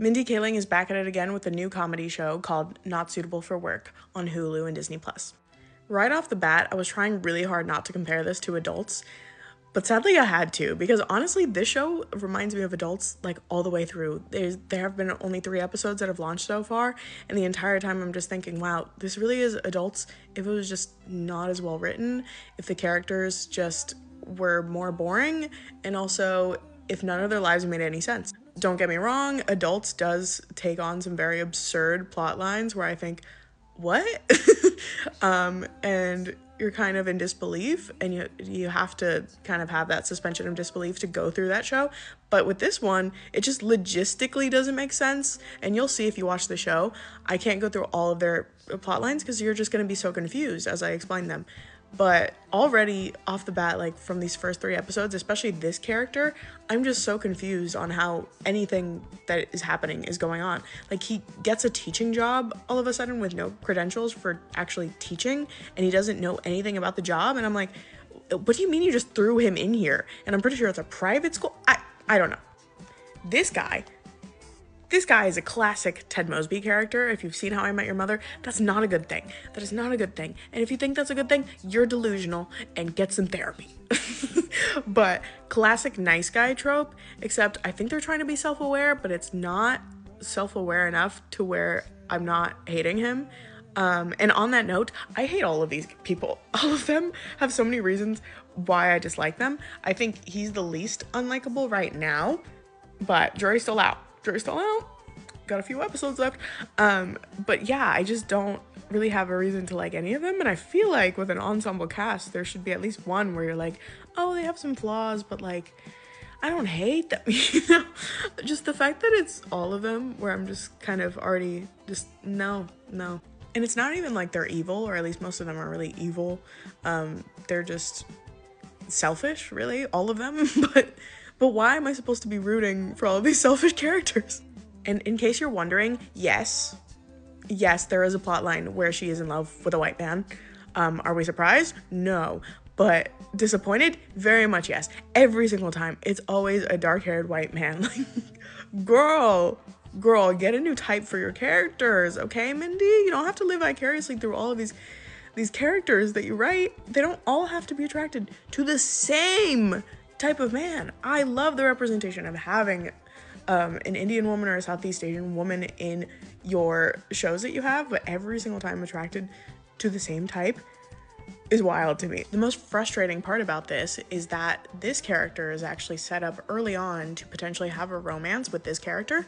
Mindy Kaling is back at it again with a new comedy show called Not Suitable for Work on Hulu and Disney+. Right off the bat, I was trying really hard not to compare this to Adults, but sadly I had to, because honestly, this show reminds me of Adults like all the way through. There have been only 3 episodes that have launched so far, and the entire time I'm just thinking, wow, this really is Adults if it was just not as well written, if the characters just were more boring, and also if none of their lives made any sense. Don't get me wrong, Adults does take on some very absurd plot lines where I think, what? And you're kind of in disbelief, and you have to kind of have that suspension of disbelief to go through that show. But with this one, it just logistically doesn't make sense, and you'll see if you watch the show. I can't go through all of their plot lines because you're just going to be so confused as I explain them. But already off the bat, like from these first 3 episodes, especially this character, I'm just so confused on how anything that is happening is going on. Like, he gets a teaching job all of a sudden with no credentials for actually teaching, and he doesn't know anything about the job. And I'm like, what do you mean you just threw him in here? And I'm pretty sure it's a private school. I don't know. This guy is a classic Ted Mosby character. If you've seen How I Met Your Mother, that's not a good thing. That is not a good thing. And if you think that's a good thing, you're delusional and get some therapy. But classic nice guy trope, except I think they're trying to be self-aware, but it's not self-aware enough to where I'm not hating him. And on that note, I hate all of these people. All of them have so many reasons why I dislike them. I think he's the least unlikable right now, but jury's still out. Got a few episodes left. But yeah, I just don't really have a reason to like any of them. And I feel like with an ensemble cast, there should be at least one where you're like, oh, they have some flaws, but like, I don't hate them, you know? Just the fact that it's all of them where I'm just kind of already just, no. And it's not even like they're evil, or at least most of them are really evil. They're just selfish, really, all of them. But why am I supposed to be rooting for all of these selfish characters? And in case you're wondering, yes, there is a plot line where she is in love with a white man. Are we surprised? No. But disappointed? Very much yes. Every single time, it's always a dark-haired white man. Like, girl, get a new type for your characters, okay, Mindy? You don't have to live vicariously through all of these characters that you write. They don't all have to be attracted to the same type of man. I love the representation of having an Indian woman or a Southeast Asian woman in your shows that you have, but every single time attracted to the same type is wild to me. The most frustrating part about this is that this character is actually set up early on to potentially have a romance with this character,